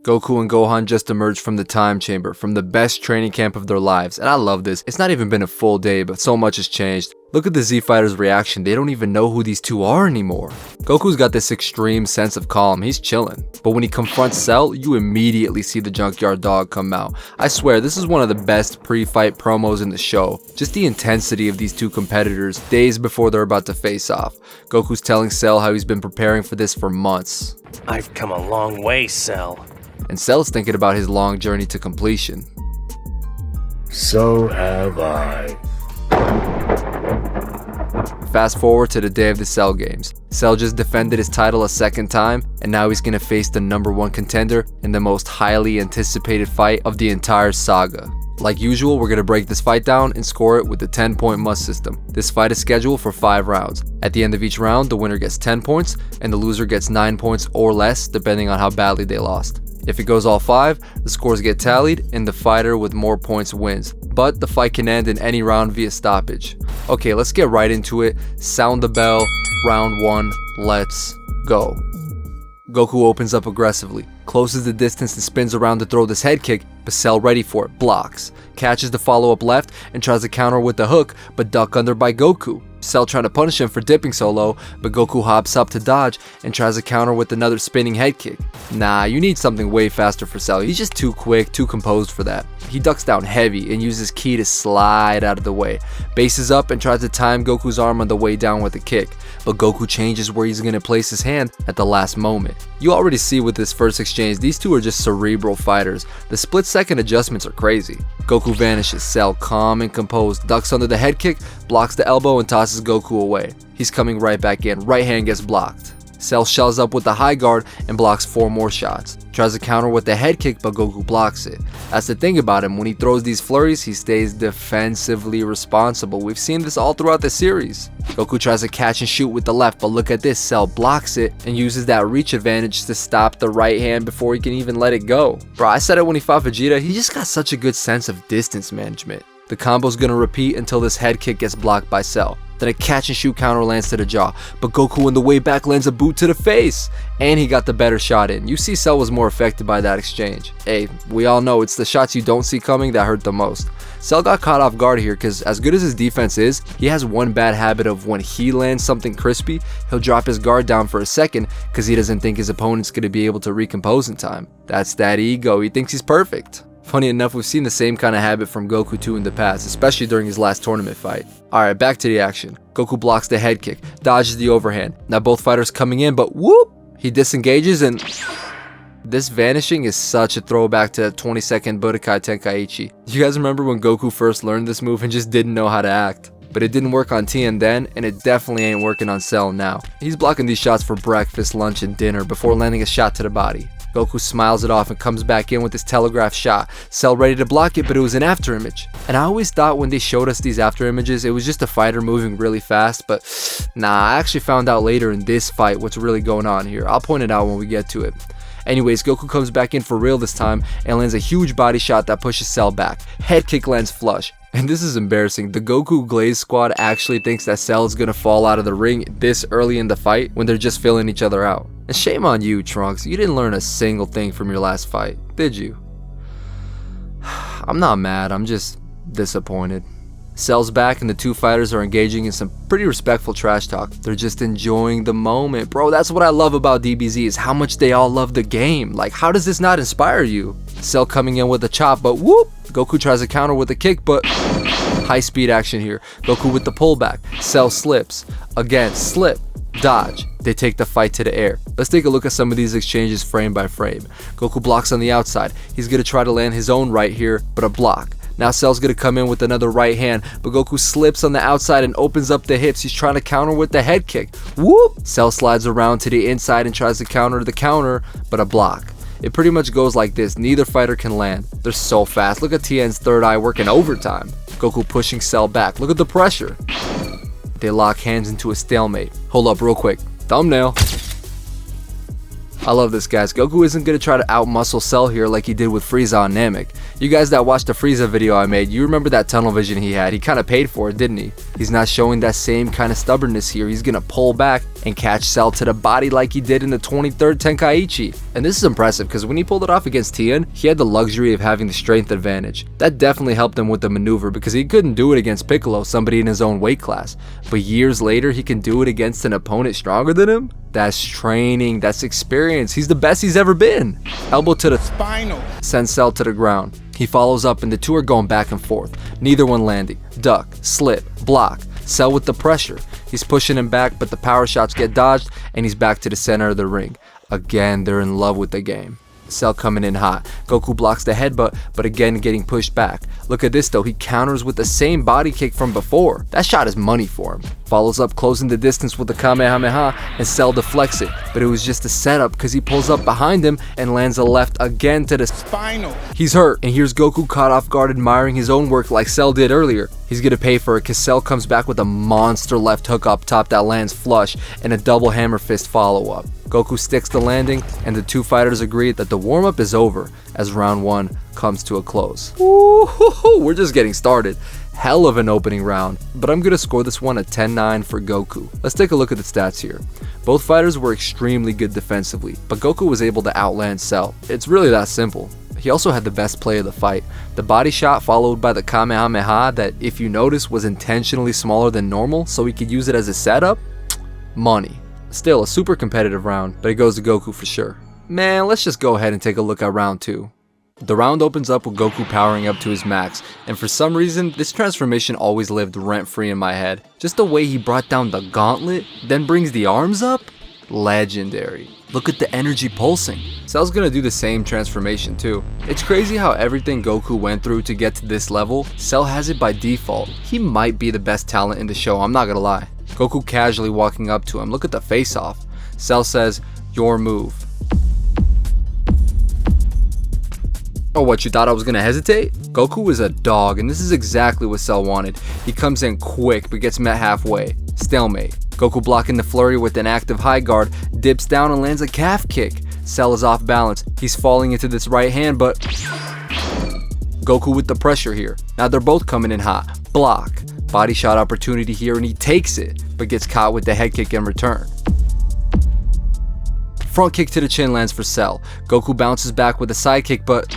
Goku and Gohan just emerged from the time chamber, from the best training camp of their lives, and I love this. It's not even been a full day, but so much has changed. Look at the Z Fighters' reaction, they don't even know who these two are anymore. Goku's got this extreme sense of calm, he's chilling. But when he confronts Cell, you immediately see the Junkyard Dog come out. I swear, this is one of the best pre-fight promos in the show. Just the intensity of these two competitors, days before they're about to face off. Goku's telling Cell how he's been preparing for this for months. I've come a long way, Cell. And Cell's thinking about his long journey to completion. So have I. Fast forward to the day of the Cell games. Cell just defended his title a second time, and now he's gonna face the #1 contender in the most highly anticipated fight of the entire saga. Like usual, we're gonna break this fight down and score it with the 10-point must system. This fight is scheduled for 5 rounds. At the end of each round, the winner gets 10 points, and the loser gets 9 points or less, depending on how badly they lost. If it goes all 5, the scores get tallied, and the fighter with more points wins. But the fight can end in any round via stoppage. Okay, let's get right into it. Sound the bell. Round 1. Let's go. Goku opens up aggressively, closes the distance and spins around to throw this head kick, but Cell ready for it, blocks, catches the follow-up left and tries to counter with the hook, but duck under by Goku. Cell trying to punish him for dipping so low, but Goku hops up to dodge and tries to counter with another spinning head kick. Nah, you need something way faster for Cell. He's just too quick, too composed for that. He ducks down heavy and uses ki to slide out of the way, bases up and tries to time Goku's arm on the way down with a kick, but Goku changes where he's going to place his hand at the last moment. You already see with this first exchange, these two are just cerebral fighters. The split-second adjustments are crazy. Goku vanishes, Cell calm and composed, ducks under the head kick, blocks the elbow and tosses Goku away. He's coming right back in, right hand gets blocked. Cell shells up with the high guard and blocks 4 more shots. Tries to counter with the head kick, but Goku blocks it. That's the thing about him, when he throws these flurries, he stays defensively responsible. We've seen this all throughout the series. Goku tries to catch and shoot with the left, but look at this, Cell blocks it and uses that reach advantage to stop the right hand before he can even let it go. Bro, I said it when he fought Vegeta, he just got such a good sense of distance management. The combo's gonna repeat until this head kick gets blocked by Cell. Then a catch and shoot counter lands to the jaw, but Goku in the way back lands a boot to the face, and he got the better shot in. You see Cell was more affected by that exchange. Hey, we all know it's the shots you don't see coming that hurt the most. Cell got caught off guard here because as good as his defense is, he has one bad habit of when he lands something crispy, he'll drop his guard down for a second because he doesn't think his opponent's going to be able to recompose in time. That's that ego, he thinks he's perfect. Funny enough, we've seen the same kind of habit from Goku too in the past, especially during his last tournament fight. Alright, back to the action. Goku blocks the head kick, dodges the overhand. Now both fighters coming in, but whoop! He disengages and... This vanishing is such a throwback to 22nd Budokai Tenkaichi. You guys remember when Goku first learned this move and just didn't know how to act? But it didn't work on Tien then, and it definitely ain't working on Cell now. He's blocking these shots for breakfast, lunch, and dinner before landing a shot to the body. Goku smiles it off and comes back in with his telegraph shot. Cell ready to block it, but it was an after image. And I always thought when they showed us these after images, it was just a fighter moving really fast, but nah, I actually found out later in this fight what's really going on here. I'll point it out when we get to it. Anyways, Goku comes back in for real this time and lands a huge body shot that pushes Cell back. Head kick lands flush. And this is embarrassing. The Goku Glaze squad actually thinks that Cell is gonna fall out of the ring this early in the fight when they're just filling each other out. And shame on you, Trunks. You didn't learn a single thing from your last fight, did you? I'm not mad, I'm just disappointed. Cell's back and the two fighters are engaging in some pretty respectful trash talk. They're just enjoying the moment. Bro, that's what I love about DBZ is how much they all love the game. Like, how does this not inspire you? Cell coming in with a chop, but whoop! Goku tries to counter with a kick, but high speed action here. Goku with the pullback. Cell slips. Again, slip. Dodge. They take the fight to the air. Let's take a look at some of these exchanges frame by frame. Goku blocks on the outside. He's going to try to land his own right here, but a block. Now Cell's going to come in with another right hand, but Goku slips on the outside and opens up the hips. He's trying to counter with the head kick. Whoop! Cell slides around to the inside and tries to counter the counter, but a block. It pretty much goes like this. Neither fighter can land. They're so fast. Look at Tien's third eye working overtime. Goku pushing Cell back. Look at the pressure. They lock hands into a stalemate. Hold up real quick. Thumbnail. I love this, guys. Goku isn't going to try to outmuscle Cell here like he did with Frieza on Namek. You guys that watched the Frieza video I made, you remember that tunnel vision he had. He kind of paid for it, didn't he? He's not showing that same kind of stubbornness here. He's going to pull back and catch Cell to the body like he did in the 23rd Tenkaichi. And this is impressive because when he pulled it off against Tien, he had the luxury of having the strength advantage. That definitely helped him with the maneuver because he couldn't do it against Piccolo, somebody in his own weight class. But years later, he can do it against an opponent stronger than him? That's training, that's experience. He's the best he's ever been. Elbow to the spinal. Sends Cell to the ground. He follows up and the two are going back and forth. Neither one landing. Duck, slip, block. Cell with the pressure. He's pushing him back, but the power shots get dodged and he's back to the center of the ring. Again, they're in love with the game. Cell coming in hot. Goku blocks the headbutt, but again getting pushed back. Look at this though, he counters with the same body kick from before. That shot is money for him. Follows up, closing the distance with the Kamehameha, and Cell deflects it. But it was just a setup because he pulls up behind him and lands a left again to the spinal. He's hurt, and here's Goku caught off guard admiring his own work like Cell did earlier. He's gonna pay for it because Cell comes back with a monster left hook up top that lands flush and a double hammer fist follow up. Goku sticks the landing, and the two fighters agree that the warm-up is over as round 1 comes to a close. Woo-hoo-hoo, we're just getting started. Hell of an opening round, but I'm gonna score this one a 10-9 for Goku. Let's take a look at the stats here. Both fighters were extremely good defensively, but Goku was able to outland Cell. It's really that simple. He also had the best play of the fight. The body shot followed by the Kamehameha that, if you notice, was intentionally smaller than normal so he could use it as a setup. Money. Still a super competitive round, but it goes to Goku for sure. Man, let's just go ahead and take a look at round 2. The round opens up with Goku powering up to his max, and for some reason, this transformation always lived rent-free in my head. Just the way he brought down the gauntlet, then brings the arms up? Legendary. Look at the energy pulsing. Cell's gonna do the same transformation too. It's crazy how everything Goku went through to get to this level, Cell has it by default. He might be the best talent in the show, I'm not gonna lie. Goku casually walking up to him. Look at the face-off. Cell says, "Your move." Oh, what, you thought I was gonna hesitate? Goku is a dog, and this is exactly what Cell wanted. He comes in quick, but gets met halfway. Stalemate. Goku blocking the flurry with an active high guard, dips down and lands a calf kick. Cell is off balance. He's falling into this right hand, but Goku with the pressure here. Now they're both coming in hot. Block. Body shot opportunity here, and he takes it, but gets caught with the head kick in return. Front kick to the chin lands for Cell. Goku bounces back with a side kick, but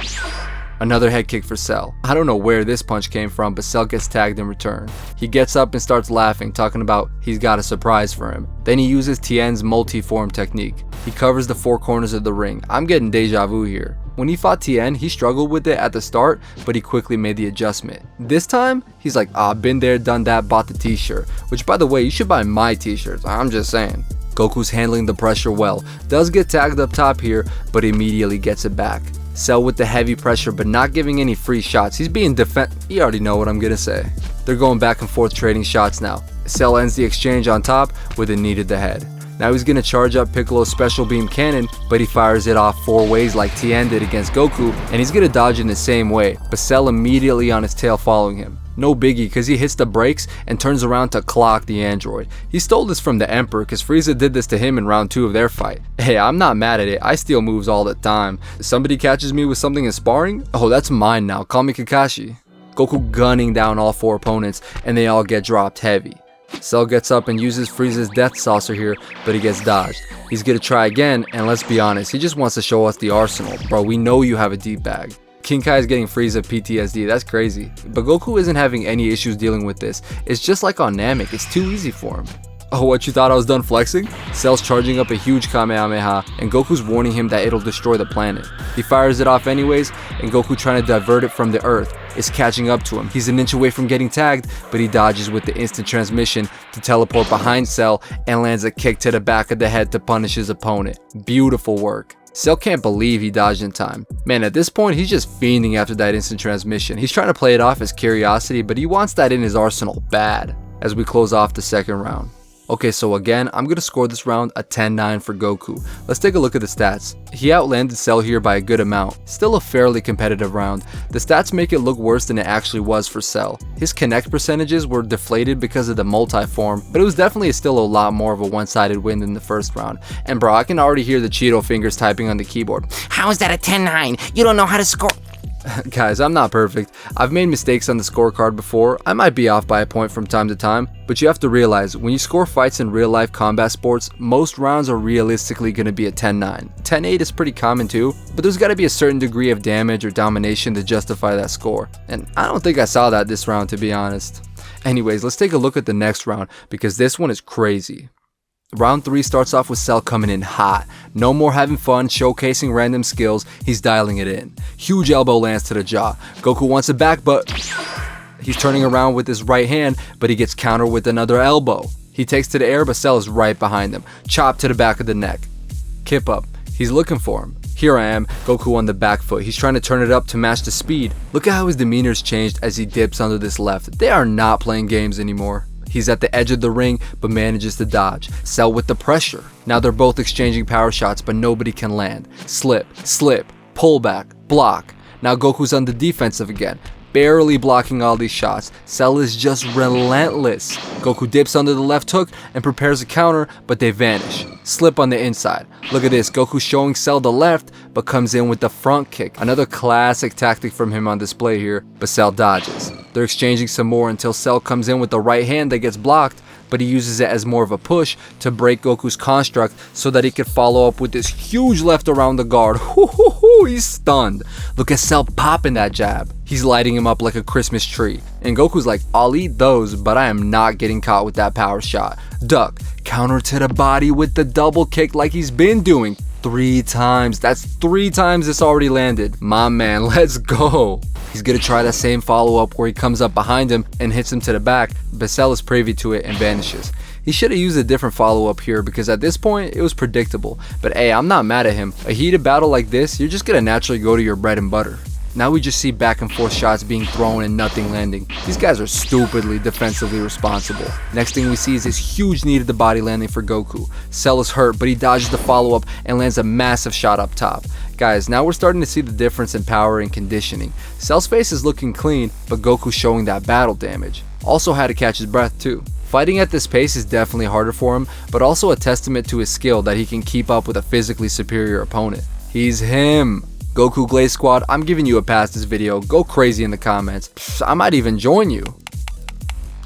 another head kick for Cell. I don't know where this punch came from, but Cell gets tagged in return. He gets up and starts laughing, talking about he's got a surprise for him. Then he uses Tien's multi-form technique. He covers the four corners of the ring. I'm getting deja vu here. When he fought Tien, he struggled with it at the start, but he quickly made the adjustment. This time, he's like, been there, done that, bought the t-shirt. Which, by the way, you should buy my t-shirts, I'm just saying. Goku's handling the pressure well. Does get tagged up top here, but immediately gets it back. Cell with the heavy pressure, but not giving any free shots. He's being You already know what I'm gonna say. They're going back and forth trading shots now. Cell ends the exchange on top with a knee to the head. Now he's gonna charge up Piccolo's special beam cannon, but he fires it off 4 ways like Tien did against Goku, and he's gonna dodge in the same way, but Cell immediately on his tail following him. No biggie, cause he hits the brakes and turns around to clock the android. He stole this from the Emperor, cause Frieza did this to him in round 2 of their fight. Hey, I'm not mad at it, I steal moves all the time. If somebody catches me with something in sparring, oh, that's mine now, call me Kakashi. Goku gunning down all 4 opponents, and they all get dropped heavy. Cell gets up and uses Frieza's death saucer here, but he gets dodged. He's gonna try again, and let's be honest, he just wants to show us the arsenal. Bro, we know you have a deep bag. King Kai is getting Frieza PTSD, that's crazy. But Goku isn't having any issues dealing with this. It's just like on Namek, it's too easy for him. Oh, what, you thought I was done flexing? Cell's charging up a huge Kamehameha, and Goku's warning him that it'll destroy the planet. He fires it off anyways, and Goku, trying to divert it from the earth, is catching up to him. He's an inch away from getting tagged, but he dodges with the instant transmission to teleport behind Cell and lands a kick to the back of the head to punish his opponent. Beautiful work. Cell can't believe he dodged in time. Man, at this point, he's just fiending after that instant transmission. He's trying to play it off as curiosity, but he wants that in his arsenal bad. As we close off the second round. Okay, so again, I'm gonna score this round a 10-9 for Goku. Let's take a look at the stats. He outlanded Cell here by a good amount. Still a fairly competitive round. The stats make it look worse than it actually was for Cell. His connect percentages were deflated because of the multi-form, but it was definitely still a lot more of a one-sided win than the first round. And bro, I can already hear the Cheeto fingers typing on the keyboard. How is that a 10-9? You don't know how to score. Guys, I'm not perfect. I've made mistakes on the scorecard before. I might be off by a point from time to time, but you have to realize when you score fights in real life combat sports, most rounds are realistically going to be a 10-9. 10-8 is pretty common too, but there's got to be a certain degree of damage or domination to justify that score. And I don't think I saw that this round, to be honest. Anyways, let's take a look at the next round because this one is crazy. Round 3 starts off with Cell coming in hot. No more having fun, showcasing random skills, he's dialing it in. Huge elbow lands to the jaw. Goku wants it back, but he's turning around with his right hand, but he gets countered with another elbow. He takes to the air, but Cell is right behind him. Chop to the back of the neck. Kip up. He's looking for him. Here I am, Goku on the back foot. He's trying to turn it up to match the speed. Look at how his demeanor's changed as he dips under this left. They are not playing games anymore. He's at the edge of the ring, but manages to dodge. Cell with the pressure. Now they're both exchanging power shots, but nobody can land. Slip, slip, pull back, block. Now Goku's on the defensive again, barely blocking all these shots. Cell is just relentless. Goku dips under the left hook and prepares a counter, but they vanish. Slip on the inside. Look at this, Goku showing Cell the left, but comes in with the front kick. Another classic tactic from him on display here, but Cell dodges. They're exchanging some more until Cell comes in with the right hand that gets blocked, but he uses it as more of a push to break Goku's construct so that he could follow up with this huge left around the guard. He's stunned. Look at Cell popping that jab. He's lighting him up like a Christmas tree. And Goku's like, I'll eat those, but I am not getting caught with that power shot. Duck, counter to the body with the double kick like he's been doing 3 times. That's 3 times this already landed. My man, let's go. He's gonna try that same follow-up where he comes up behind him and hits him to the back, but Cell is privy to it and vanishes. He should have used a different follow-up here because at this point it was predictable, but hey, I'm not mad at him. A heated battle like this, you're just gonna naturally go to your bread and butter. Now we just see back and forth shots being thrown and nothing landing. These guys are stupidly defensively responsible. Next thing we see is this huge knee to the body landing for Goku. Cell is hurt, but he dodges the follow-up and lands a massive shot up top. Guys, now we're starting to see the difference in power and conditioning. Cell's face is looking clean, but Goku's showing that battle damage. Also had to catch his breath too. Fighting at this pace is definitely harder for him, but also a testament to his skill that he can keep up with a physically superior opponent. He's him. Goku Glaze Squad, I'm giving you a pass this video. Go crazy in the comments. I might even join you.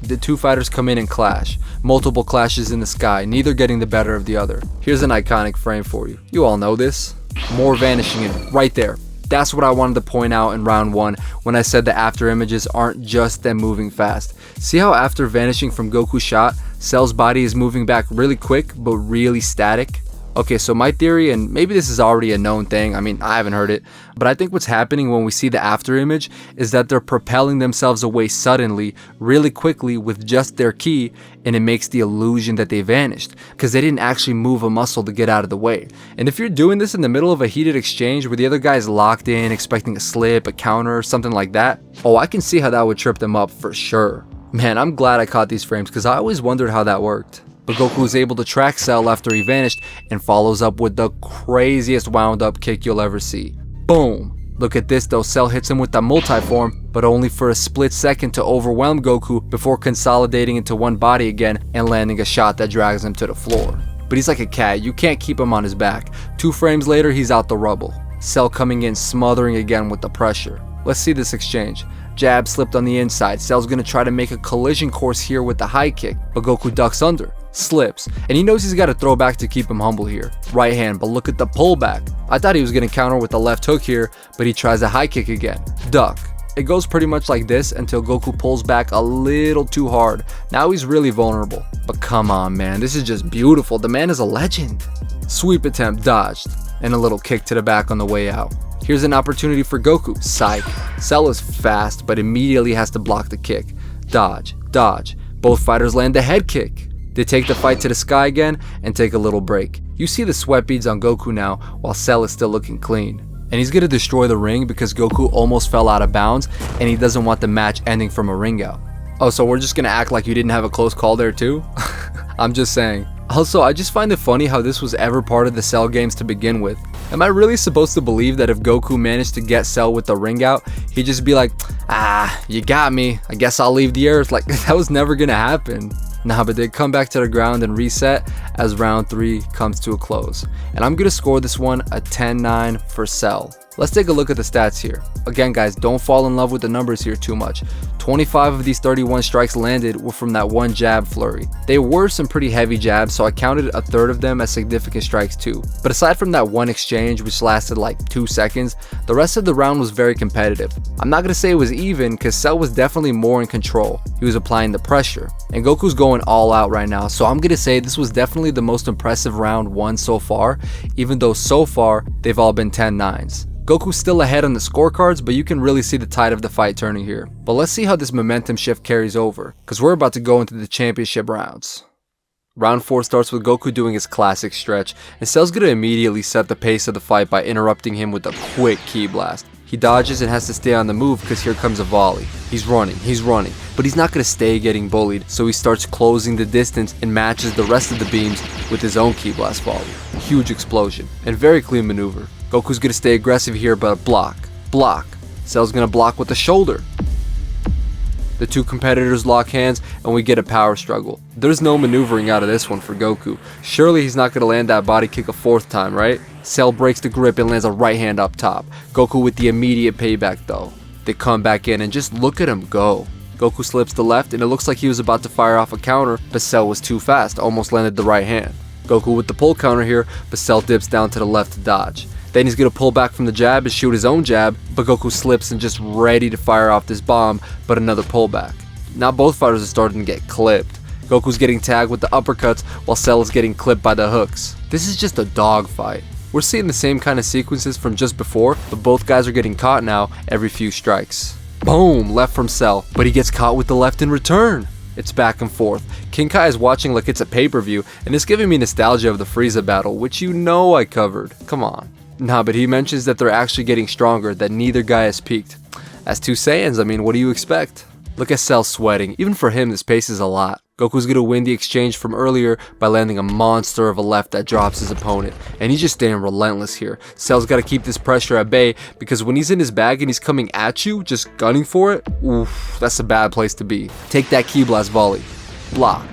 The two fighters come in and clash. Multiple clashes in the sky, neither getting the better of the other. Here's an iconic frame for you. You all know this. More vanishing in right there. That's what I wanted to point out in round 1 when I said the after images aren't just them moving fast. See how after vanishing from Goku's shot, Cell's body is moving back really quick but really static? Okay, so my theory, and maybe this is already a known thing, I mean, I haven't heard it, but I think what's happening when we see the after image is that they're propelling themselves away suddenly, really quickly with just their ki, and it makes the illusion that they vanished, because they didn't actually move a muscle to get out of the way. And if you're doing this in the middle of a heated exchange where the other guy's locked in, expecting a slip, a counter, or something like that, oh, I can see how that would trip them up for sure. Man, I'm glad I caught these frames, because I always wondered how that worked. But Goku is able to track Cell after he vanished and follows up with the craziest wound up kick you'll ever see. Boom! Look at this though, Cell hits him with the multi-form, but only for a split second to overwhelm Goku before consolidating into one body again and landing a shot that drags him to the floor. But he's like a cat, you can't keep him on his back. 2 frames later, he's out the rubble. Cell coming in, smothering again with the pressure. Let's see this exchange. Jab slipped on the inside. Cell's gonna try to make a collision course here with the high kick, but Goku ducks under, slips, and he knows he's got to throw back to keep him humble here. Right hand, but look at the pullback. I thought he was gonna counter with the left hook here, but he tries a high kick again. Duck. It goes pretty much like this until Goku pulls back a little too hard. Now he's really vulnerable. But come on, man, this is just beautiful. The man is a legend. Sweep attempt dodged, and a little kick to the back on the way out. Here's an opportunity for Goku. Psych. Cell is fast, but immediately has to block the kick. Dodge, dodge. Both fighters land the head kick. They take the fight to the sky again and take a little break. You see the sweat beads on Goku now, while Cell is still looking clean. And he's gonna destroy the ring because Goku almost fell out of bounds and he doesn't want the match ending from a ring out. Oh, so we're just gonna act like you didn't have a close call there too? I'm just saying. Also, I just find it funny how this was ever part of the Cell games to begin with. Am I really supposed to believe that if Goku managed to get Cell with the ring out, he'd just be like, ah, you got me, I guess I'll leave the earth? Like, that was never gonna happen. Nah, but they come back to the ground and reset as round 3 comes to a close. And I'm gonna score this one a 10-9 for Cell. Let's take a look at the stats here. Again guys, don't fall in love with the numbers here too much. 25 of these 31 strikes landed were from that one jab flurry. They were some pretty heavy jabs, so I counted a third of them as significant strikes too. But aside from that one exchange which lasted like 2 seconds, the rest of the round was very competitive. I'm not gonna say it was even, cause Cell was definitely more in control. He was applying the pressure. And Goku's going all out right now, so I'm gonna say this was definitely the most impressive round 1 so far, even though so far they've all been 10-9s. Goku's still ahead on the scorecards, but you can really see the tide of the fight turning here. But let's see how this momentum shift carries over, because we're about to go into the championship rounds. Round 4 starts with Goku doing his classic stretch, and Cell's gonna immediately set the pace of the fight by interrupting him with a quick ki blast. He dodges and has to stay on the move because here comes a volley. He's running, but he's not gonna stay getting bullied, so he starts closing the distance and matches the rest of the beams with his own ki blast volley. Huge explosion, and very clean maneuver. Goku's gonna stay aggressive here, but block. Cell's gonna block with the shoulder. The two competitors lock hands and we get a power struggle. There's no maneuvering out of this one for Goku. Surely he's not gonna land that body kick a 4th time, right? Cell breaks the grip and lands a right hand up top. Goku with the immediate payback though. They come back in and just look at him go. Goku slips the left and it looks like he was about to fire off a counter, but Cell was too fast, almost landed the right hand. Goku with the pull counter here, but Cell dips down to the left to dodge. Then he's going to pull back from the jab and shoot his own jab, but Goku slips and just ready to fire off this bomb, but another pullback. Now both fighters are starting to get clipped. Goku's getting tagged with the uppercuts while Cell is getting clipped by the hooks. This is just a dog fight. We're seeing the same kind of sequences from just before, but both guys are getting caught now every few strikes. Boom, left from Cell, but he gets caught with the left in return. It's back and forth. King Kai is watching like it's a pay-per-view, and it's giving me nostalgia of the Frieza battle, which you know I covered. Come on. Nah, but he mentions that they're actually getting stronger, that neither guy has peaked. As 2 Saiyans, I mean, what do you expect? Look at Cell sweating. Even for him, this pace is a lot. Goku's gonna win the exchange from earlier by landing a monster of a left that drops his opponent. And he's just staying relentless here. Cell's gotta keep this pressure at bay, because when he's in his bag and he's coming at you, just gunning for it, oof, that's a bad place to be. Take that ki blast volley. Block.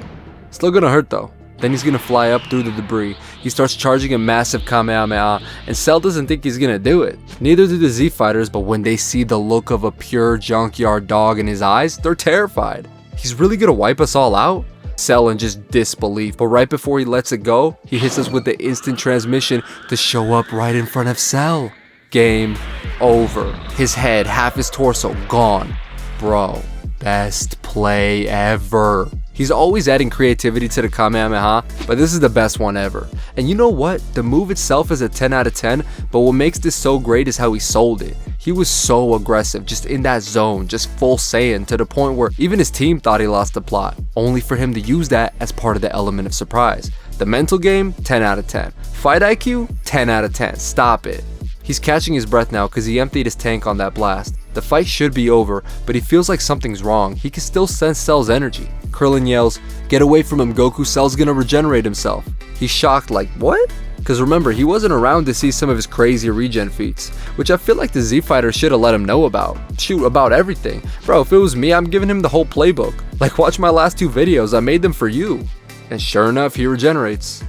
Still gonna hurt though. Then he's gonna fly up through the debris. He starts charging a massive Kamehameha, and Cell doesn't think he's gonna do it. Neither do the Z fighters, but when they see the look of a pure junkyard dog in his eyes, they're terrified. He's really gonna wipe us all out? Cell in just disbelief, but right before he lets it go, he hits us with the instant transmission to show up right in front of Cell. Game over. His head, half his torso, gone. Bro, best play ever. He's always adding creativity to the Kamehameha, but this is the best one ever. And you know what? The move itself is a 10 out of 10, but what makes this so great is how he sold it. He was so aggressive, just in that zone, just full Saiyan, to the point where even his team thought he lost the plot, only for him to use that as part of the element of surprise. The mental game, 10 out of 10. Fight IQ, 10 out of 10. Stop it. He's catching his breath now because he emptied his tank on that blast. The fight should be over, but he feels like something's wrong. He can still sense Cell's energy. Krillin yells, "Get away from him, Goku, Cell's gonna regenerate himself." He's shocked like, what? Because remember, he wasn't around to see some of his crazy regen feats, which I feel like the Z fighter should have let him know about. Shoot, about everything. Bro, if it was me, I'm giving him the whole playbook. Like, watch my last 2 videos, I made them for you. And sure enough, he regenerates.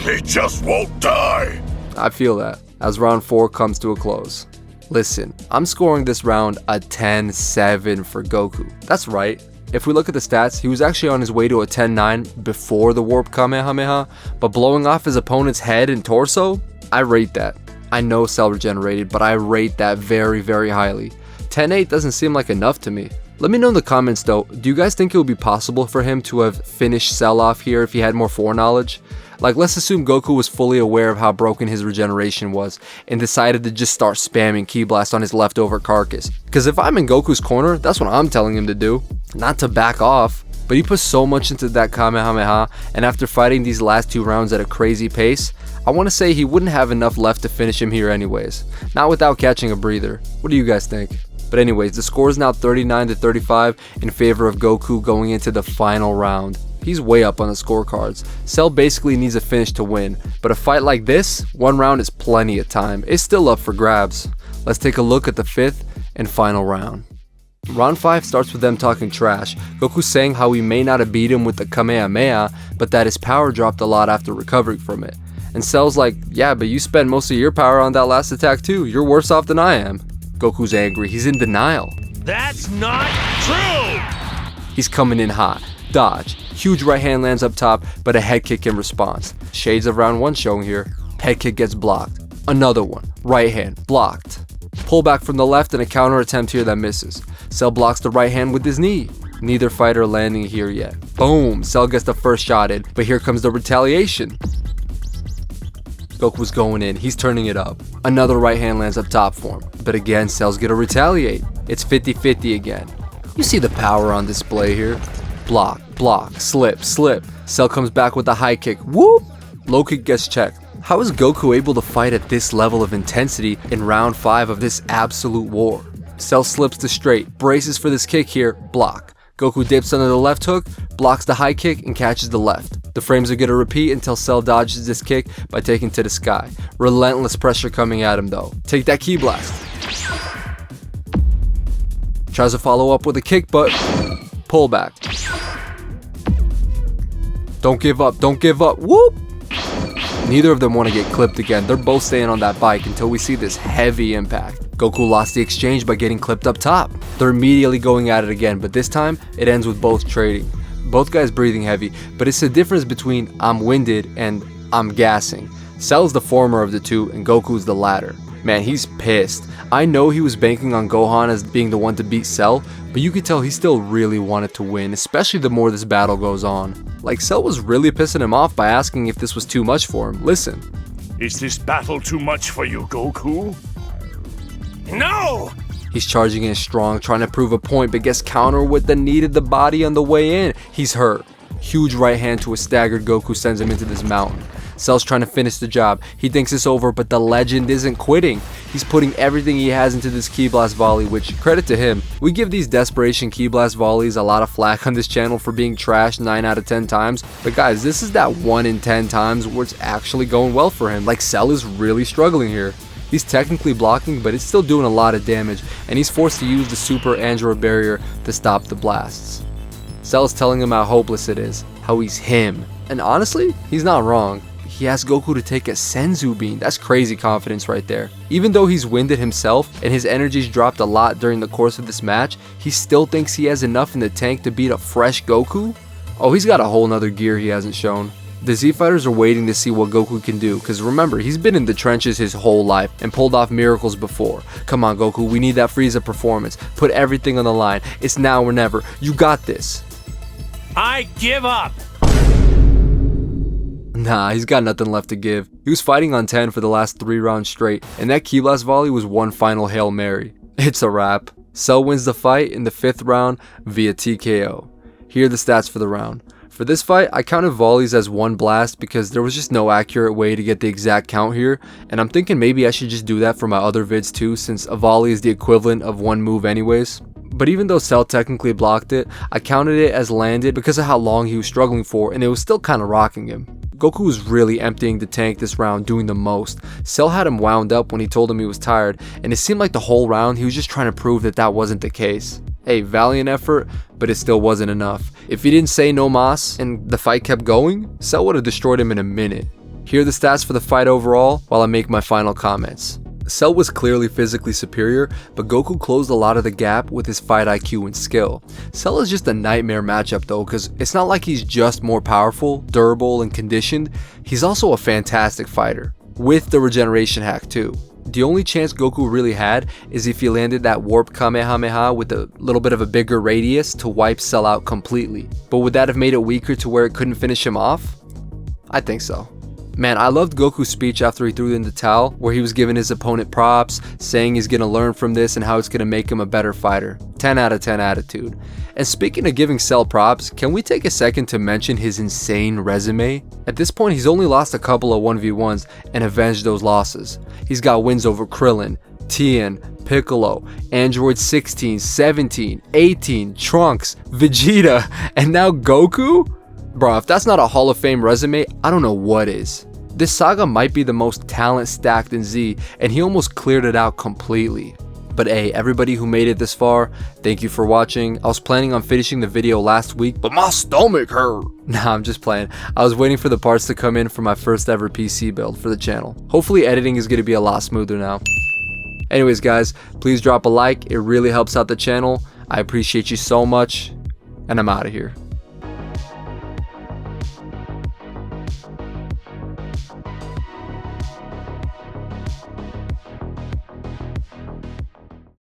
He just won't die. I feel that, as round 4 comes to a close. Listen, I'm scoring this round a 10-7 for Goku. That's right. If we look at the stats, he was actually on his way to a 10-9 before the warp Kamehameha, but blowing off his opponent's head and torso, I rate that. I know Cell regenerated, but I rate that very, very highly. 10-8 doesn't seem like enough to me. Let me know in the comments though, do you guys think it would be possible for him to have finished Cell off here if he had more foreknowledge? Like, let's assume Goku was fully aware of how broken his regeneration was and decided to just start spamming Ki Blast on his leftover carcass. Because if I'm in Goku's corner, that's what I'm telling him to do. Not to back off. But he put so much into that Kamehameha, and after fighting these last 2 rounds at a crazy pace, I want to say he wouldn't have enough left to finish him here anyways. Not without catching a breather. What do you guys think? But anyways, the score is now 39-35 in favor of Goku going into the final round. He's way up on the scorecards. Cell basically needs a finish to win, but a fight like this, 1 round is plenty of time. It's still up for grabs. Let's take a look at the 5th and final round. Round 5 starts with them talking trash. Goku saying how he may not have beat him with the Kamehameha, but that his power dropped a lot after recovering from it. And Cell's like, yeah, but you spent most of your power on that last attack too. You're worse off than I am. Goku's angry. He's in denial. That's not true! He's coming in hot. Dodge. Huge right hand lands up top, but a head kick in response. Shades of round 1 showing here. Head kick gets blocked. Another one. Right hand. Blocked. Pull back from the left and a counter attempt here that misses. Cell blocks the right hand with his knee. Neither fighter landing here yet. Boom! Cell gets the first shot in, but here comes the retaliation. Goku's going in. He's turning it up. Another right hand lands up top for him. But again, Cell's gonna retaliate. It's 50-50 again. You see the power on display here. Block, block, slip, slip. Cell comes back with a high kick. Whoop! Low kick gets checked. How is Goku able to fight at this level of intensity in round 5 of this absolute war? Cell slips to straight, braces for this kick here, block. Goku dips under the left hook, blocks the high kick, and catches the left. The frames are gonna repeat until Cell dodges this kick by taking to the sky. Relentless pressure coming at him though. Take that ki blast. Tries to follow up with a kick, but pull back. Don't give up, don't give up, whoop! Neither of them want to get clipped again. They're both staying on that bike until we see this heavy impact. Goku lost the exchange by getting clipped up top. They're immediately going at it again, but this time it ends with both trading. Both guys breathing heavy, but it's the difference between I'm winded and I'm gassing. Cell's the former of the two and Goku's the latter. Man, he's pissed. I know he was banking on Gohan as being the one to beat Cell, but you could tell he still really wanted to win, especially the more this battle goes on. Like, Cell was really pissing him off by asking if this was too much for him. Listen. Is this battle too much for you, Goku? No! He's charging in strong, trying to prove a point, but gets countered with the knee to the body on the way in. He's hurt. Huge right hand to a staggered Goku sends him into this mountain. Cell's trying to finish the job. He thinks it's over, but the legend isn't quitting. He's putting everything he has into this ki blast volley, which, credit to him, we give these desperation ki blast volleys a lot of flack on this channel for being trashed 9 out of 10 times. But guys, this is that 1 in 10 times where it's actually going well for him. Like, Cell is really struggling here. He's technically blocking, but it's still doing a lot of damage, and he's forced to use the super android barrier to stop the blasts. Cell's telling him how hopeless it is, how he's him. And honestly, he's not wrong. He asked Goku to take a Senzu bean. That's crazy confidence right there. Even though he's winded himself and his energy's dropped a lot during the course of this match, he still thinks he has enough in the tank to beat a fresh Goku? Oh, he's got a whole nother gear he hasn't shown. The Z Fighters are waiting to see what Goku can do, because remember, he's been in the trenches his whole life and pulled off miracles before. Come on, Goku, we need that Frieza performance. Put everything on the line. It's now or never. You got this. I give up! Nah, he's got nothing left to give. He was fighting on 10 for the last 3 rounds straight, and that ki blast volley was one final Hail Mary. It's a wrap. Cell wins the fight in the 5th round via TKO. Here are the stats for the round. For this fight, I counted volleys as 1 blast because there was just no accurate way to get the exact count here, and I'm thinking maybe I should just do that for my other vids too, since a volley is the equivalent of 1 move anyways. But even though Cell technically blocked it, I counted it as landed because of how long he was struggling for, and it was still kind of rocking him. Goku was really emptying the tank this round, doing the most. Cell had him wound up when he told him he was tired, and it seemed like the whole round he was just trying to prove that that wasn't the case. Hey, valiant effort, but it still wasn't enough. If he didn't say no mas and the fight kept going, Cell would have destroyed him in a minute. Here are the stats for the fight overall while I make my final comments. Cell was clearly physically superior, but Goku closed a lot of the gap with his fight IQ and skill. Cell is just a nightmare matchup though, because it's not like he's just more powerful, durable, and conditioned. He's also a fantastic fighter, with the regeneration hack too. The only chance Goku really had is if he landed that warp Kamehameha with a little bit of a bigger radius to wipe Cell out completely. But would that have made it weaker to where it couldn't finish him off? I think so. Man, I loved Goku's speech after he threw in the towel, where he was giving his opponent props, saying he's gonna learn from this and how it's gonna make him a better fighter. 10 out of 10 attitude. And speaking of giving Cell props, can we take a second to mention his insane resume? At this point, he's only lost a couple of 1v1s and avenged those losses. He's got wins over Krillin, Tien, Piccolo, Android 16, 17, 18, Trunks, Vegeta, and now Goku? Bro, if that's not a Hall of Fame resume, I don't know what is. This saga might be the most talent stacked in Z, and he almost cleared it out completely. But hey, everybody who made it this far, thank you for watching. I was planning on finishing the video last week, but my stomach hurt. Nah, I'm just playing. I was waiting for the parts to come in for my first ever PC build for the channel. Hopefully editing is going to be a lot smoother now. Anyways guys, please drop a like. It really helps out the channel. I appreciate you so much, and I'm out of here.